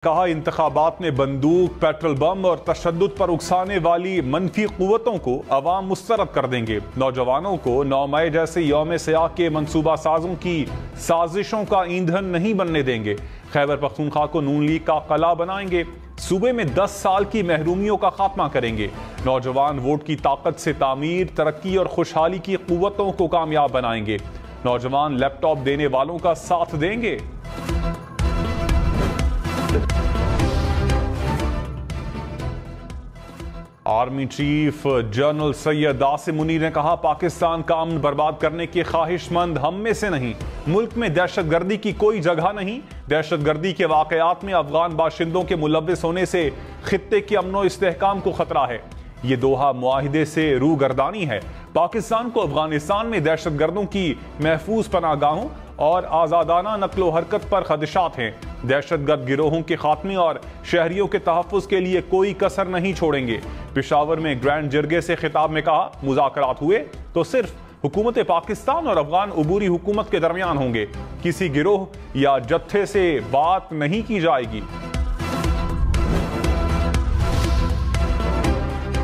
कहा, इंतखाबात में बंदूक, पेट्रोल बम और तशद्दुद पर उकसाने वाली मनफी कुव्वतों को अवाम मुस्तरद कर देंगे। नौजवानों को 9 मई जैसे यौम सियाह के मनसूबा साजों की साजिशों का ईंधन नहीं बनने देंगे। खैबर पख्तूनख्वा को नून लीग का कला बनाएंगे। सूबे में 10 साल की महरूमियों का खात्मा करेंगे। नौजवान वोट की ताकत से तामीर, तरक्की और खुशहाली की कुव्वतों को कामयाब बनाएंगे। नौजवान लैपटॉप देने वालों का साथ देंगे। Army chief general Syed Asim Munir ने कहा, पाकिस्तान का अमन बर्बाद करने के ख्वाहिशमंद हम में से नहीं। मुल्क में दहशतगर्दी की कोई जगह नहीं। दहशतगर्दी के वाकयात में अफगान बाशिंदों के मुलव्विस होने से खित्ते के अमन व इस्तेहकाम को खतरा है। ये दोहा मुआहिदे से रूगर्दानी है। पाकिस्तान को अफगानिस्तान में दहशतगर्दों की महफूज पनाहगाहों और आज़ादाना नकलो हरकत पर खदशात हैं। दहशतगर्द गिरोहों के खात्मे और शहरियों के तहफ़्फ़ुज़ के लिए कोई कसर नहीं छोड़ेंगे। पेशावर में ग्रैंड जिरगे से खिताब में कहा, मुज़ाकरात हुए तो सिर्फ हुकूमत पाकिस्तान और अफगान उबूरी हुकूमत के दरमियान होंगे। किसी गिरोह या जत्थे से बात नहीं की जाएगी।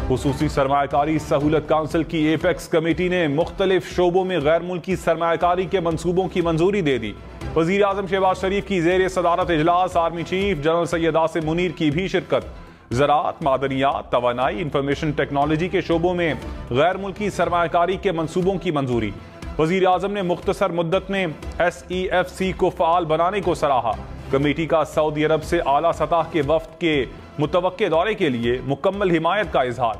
खुसूसी सरमायाकारी सहूलत काउंसिल की एपेक्स कमेटी ने मुख्तलिफ शोबों में गैर मुल्की सरमायाकारी के मंसूबों की मंजूरी दे दी। वज़ीर आज़म शहबाज शरीफ की ज़ेर सदारत इजलास army chief general Syed Asim Munir की भी शिरकत। ज़राअत, मादनियात, तवानाई, इंफॉर्मेशन टेक्नोलॉजी के शोबों में गैर मुल्की सरमायाकारी के मंसूबों की मंजूरी। वज़ीर आज़म ने मुख्तसर मुद्दत में SEFC को फ़ाल बनाने को सराहा। कमेटी का सऊदी अरब से आला सतह के वफ्द के मुतवक्के दौरे के लिए मुकम्मल हिमायत का इजहार।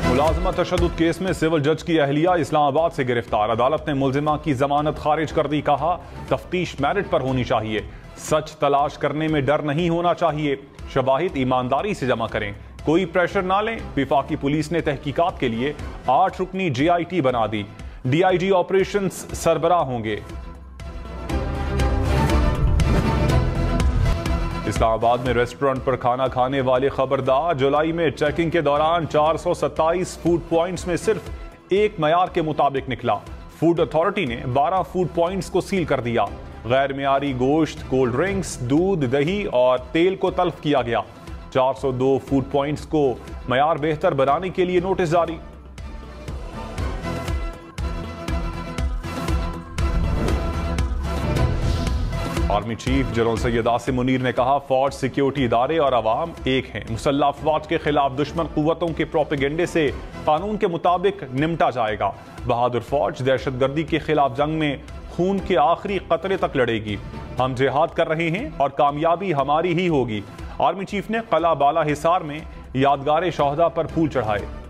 मुलाजमा तशद्दुद केस में सिविल जज की अहलिया इस्लामाबाद से गिरफ्तार। अदालत ने मुल्जिमा की जमानत खारिज कर दी। कहा, तफ्तीश मेरिट पर होनी चाहिए। सच तलाश करने में डर नहीं होना चाहिए। शवाहिद ईमानदारी से जमा करें, कोई प्रेशर ना लें। विफाकी पुलिस ने तहकीकात के लिए 8 रुकनी JIT बना दी। DIG ऑपरेशंस सरबराह होंगे। इस्लामाबाद में रेस्टोरेंट पर खाना खाने वाले खबरदार। जुलाई में चेकिंग के दौरान 427 फूड पॉइंट्स में सिर्फ एक मयार के मुताबिक निकला। फूड अथॉरिटी ने 12 फूड पॉइंट्स को सील कर दिया। गैर मियारी गोश्त, कोल्ड ड्रिंक्स, दूध, दही और तेल को तल्फ किया गया। 402 फूड पॉइंट्स को मयार बेहतर बनाने के लिए नोटिस जारी। Army chief general Syed Asim Munir ने कहा, फौज, सिक्योरिटी इदारे और अवाम एक हैं। मुसल्लह अफवाज के खिलाफ दुश्मन कुव्वतों के प्रोपेगेंडे से कानून के मुताबिक निमटा जाएगा। बहादुर फौज दहशतगर्दी के खिलाफ जंग में खून के आखिरी कतरे तक लड़ेगी। हम जिहाद कर रहे हैं और कामयाबी हमारी ही होगी। आर्मी चीफ ने कला बाला हिसार में यादगार शहदा पर फूल चढ़ाए।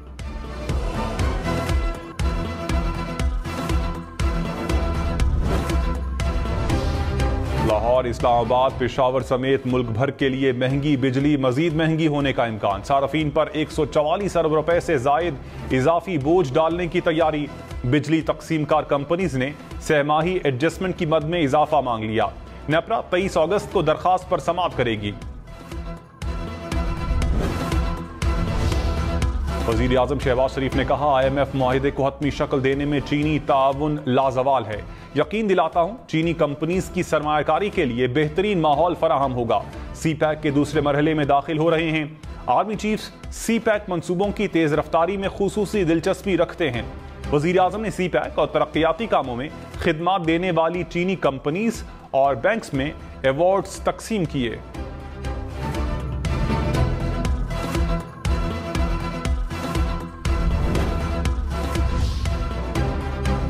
लाहौर, इस्लामाबाद, पेशावर समेत मुल्क भर के लिए महंगी बिजली मजीद महंगी होने का इम्कान। सार्फिन पर 144 अरब रुपए से जायद इजाफी बोझ डालने की तैयारी। बिजली तकसीमकार कंपनीज ने सहमाही एडजस्टमेंट की मद में इजाफा मांग लिया। नेपरा 23 अगस्त को दरखास्त पर समाअत करेगी। वज़ीर आज़म शहबाज शरीफ ने कहा, IMF मुआहिदे को हतमी शक्ल देने में चीनी ताउन लाजवाल है। यकीन दिलाता हूं, चीनी कंपनीज की सरमायाकारी के लिए बेहतरीन माहौल फराहम होगा। CPEC के दूसरे मरहले में दाखिल हो रहे हैं। आर्मी चीफ CPEC मंसूबों की तेज रफ्तारी में खुसूसी दिलचस्पी रखते हैं। वज़ीर आज़म ने CPEC और तरक्याती कामों में खिदमात देने वाली चीनी कंपनीज और बैंक्स में अवार्ड्स तकसीम किए।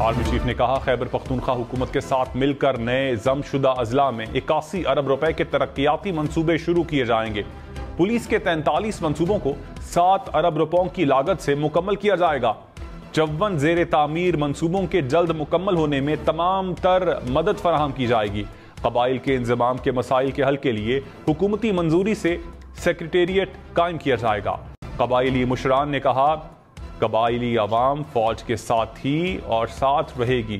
आर्मी चीफ ने कहा, खैबर पख्तूनख्वा हुकूमत के साथ मिलकर नए जमशुदा अजला में 81 अरब रुपए के तरक्याती मंसूबे शुरू किए जाएंगे। पुलिस के 43 मंसूबों को 7 अरब रुपयों की लागत से मुकम्मल किया जाएगा। 54 ज़ेर तामीर मंसूबों के जल्द मुकम्मल होने में तमाम तर मदद फराहम की जाएगी। कबाइल के इंजमाम के मसाइल के हल के लिए हुकूमती मंजूरी से सेक्रेटेरिएट कायम किया जाएगा। कबाइली मुशरान ने कहा, कबाइली अवाम फौज के साथ थी और साथ रहेगी।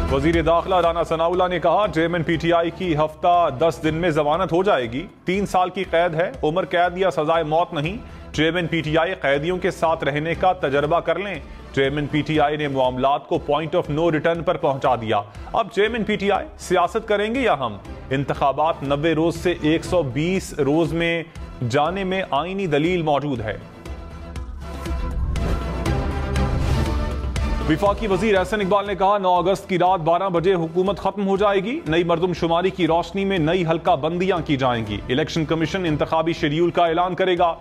वजीर दाखिला राना सनाउल्लाह ने कहा, चेयरमैन PTI की हफ्ता 10 दिन में जमानत हो जाएगी। 3 साल की कैद है, उम्र कैद या सजाए मौत नहीं। चेयरमैन PTI कैदियों के साथ रहने का तजर्बा कर लें। चेयरमैन पीटीआई ने मामलात को पॉइंट ऑफ नो रिटर्न पर पहुंचा दिया। अब चेयरमैन पीटीआई सियासत करेंगे या हम? इंतखाबात 90 रोज से 120 रोज में जाने में आईनी दलील मौजूद है। विफाकी वजीर एहसन इकबाल ने कहा 9 अगस्त की रात 12 बजे हुकूमत खत्म हो जाएगी। नई मरदमशुमारी की रोशनी में नई हल्का बंदियां की जाएंगी। इलेक्शन कमीशन इंतखाबी शेड्यूल का ऐलान करेगा।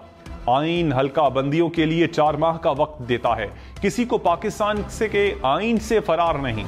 आइन हल्का बंदियों के लिए 4 माह का वक्त देता है। किसी को पाकिस्तान से के आइन से फरार नहीं।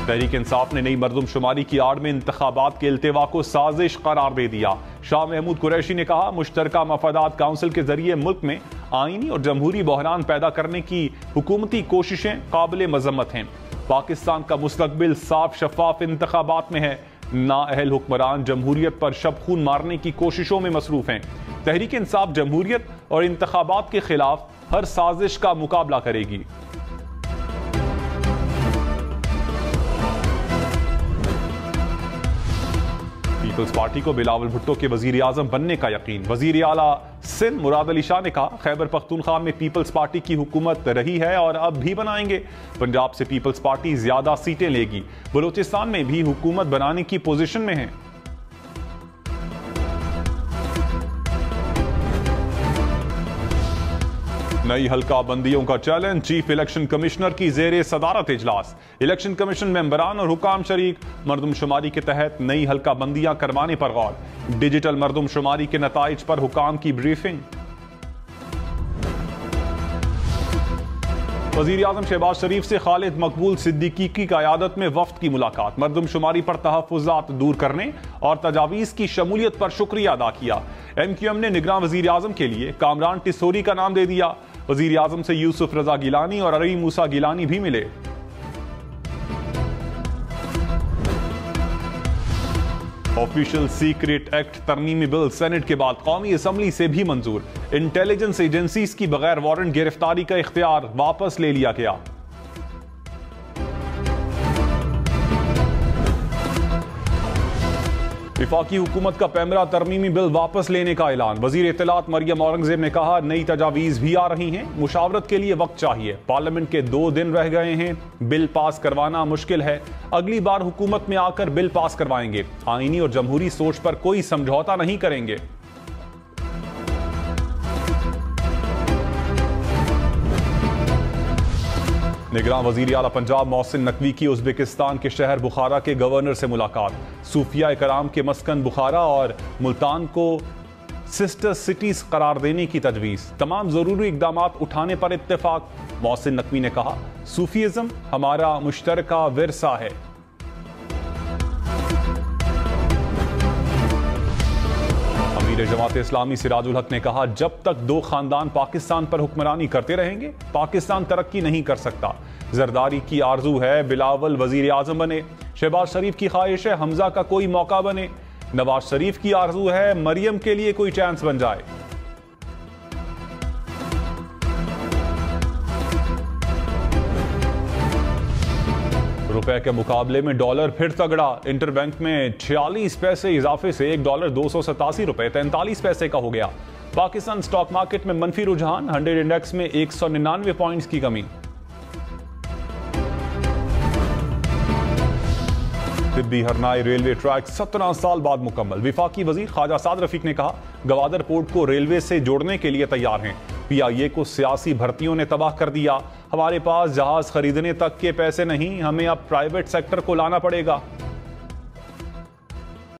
तहरीक इंसाफ ने नई मरदमशुमारी की आड़ में इंतखाबात के इल्तिवा को साजिश करार दे दिया। शाह महमूद कुरैशी ने कहा मुश्तरका मफादात काउंसिल के जरिए मुल्क में आईनी और जमहूरी बहरान पैदा करने की हुकूमती कोशिशें काबिल मजम्मत हैं। पाकिस्तान का मुस्तकबिल साफ शफाफ इंतखाबात में है। नाअहल हुक्मरान जमहूरियत पर शब खून मारने की कोशिशों में मसरूफ हैं। तहरीक इंसाफ जमहूरियत और इंतखाबात के खिलाफ हर साजिश का मुकाबला करेगी। पीपल्स पार्टी को बिलावल भुट्टो के वजीर आजम बनने का यकीन। वजीर आला सिंध मुराद अली शाह ने कहा खैबर पख्तूनख्वा में पीपल्स पार्टी की हुकूमत रही है और अब भी बनाएंगे। पंजाब से पीपल्स पार्टी ज्यादा सीटें लेगी। बलूचिस्तान में भी हुकूमत बनाने की पोजीशन में है। नई हल्का बंदियों का चैलेंज। चीफ इलेक्शन कमिश्नर की जेरे सदारत इजलास। इलेक्शन कमीशन मेंबरान और हुकाम शरीक। मरदमशुमारी के तहत नई हल्का बंदियां करवाने पर गौर। डिजिटल मरदमशुमारी के नताइज पर हुकाम की ब्रीफिंग। वजीर आजम शहबाज शरीफ से खालिद मकबूल सिद्दीकी की क़यादत में वफ्द की मुलाकात। मरदमशुमारी पर तहफ़्फ़ुज़ात दूर करने और तजावीज़ की शमूलियत पर शुक्रिया अदा किया। MQM ने निगरान वजीर आजम के लिए कामरान टिसोरी का नाम दे दिया। वजीर आजम से यूसुफ रजा गिलानी और अली मूसा गिलानी भी मिले। ऑफिशियल सीक्रेट एक्ट तरमीमी बिल सेनेट के बाद कौमी असम्बली से भी मंजूर। इंटेलिजेंस एजेंसीज की बगैर वारंट गिरफ्तारी का इख्तियार वापस ले लिया गया। विफाकी हुकूमत का पैमरा तरमीमी बिल वापस लेने का ऐलान। वजीर इत्तलात मरियम औरंगजेब ने कहा नई तजावीज़ भी आ रही हैं। मुशावरत के लिए वक्त चाहिए। पार्लियामेंट के 2 दिन रह गए हैं। बिल पास करवाना मुश्किल है। अगली बार हुकूमत में आकर बिल पास करवाएंगे। आईनी और जमहूरी सोच पर कोई समझौता नहीं करेंगे। निगरान वजीर आला पंजाब मोहसिन नकवी की उज़्बेकिस्तान के शहर बुखारा के गवर्नर से मुलाकात। सूफिया कराम के मस्कन बुखारा और मुल्तान को सिस्टर सिटीज करार देने की तजवीज़। तमाम ज़रूरी इक़दाम उठाने पर इत्तेफाक। मोहसिन नकवी ने कहा सूफीज़म हमारा मुश्तरका विरसा है। जमात इस्लामी सिराजुल हक ने कहा जब तक 2 खानदान पाकिस्तान पर हुक्मरानी करते रहेंगे पाकिस्तान तरक्की नहीं कर सकता। जरदारी की आरजू है बिलावल वजीर आजम बने। शहबाज शरीफ की ख्वाहिश है हमजा का कोई मौका बने। नवाज शरीफ की आरजू है मरियम के लिए कोई चांस बन जाए। रुपए के मुकाबले में डॉलर फिर तगड़ा। इंटरबैंक में 46 पैसे इजाफे से $1 287.43 का हो गया। पाकिस्तान स्टॉक मार्केट में मनफी रुझान। 100 इंडेक्स में 199 पॉइंट्स की कमी। तिब्बी हरनाई रेलवे ट्रैक 17 साल बाद मुकम्मल। विफाकी वजीर ख्वाजा साद रफीक ने कहा गवादर पोर्ट को रेलवे से जोड़ने के लिए तैयार हैं। PIA को सियासी भर्तियों ने तबाह कर दिया। हमारे पास जहाज खरीदने तक के पैसे नहीं, हमें अब प्राइवेट सेक्टर को लाना पड़ेगा।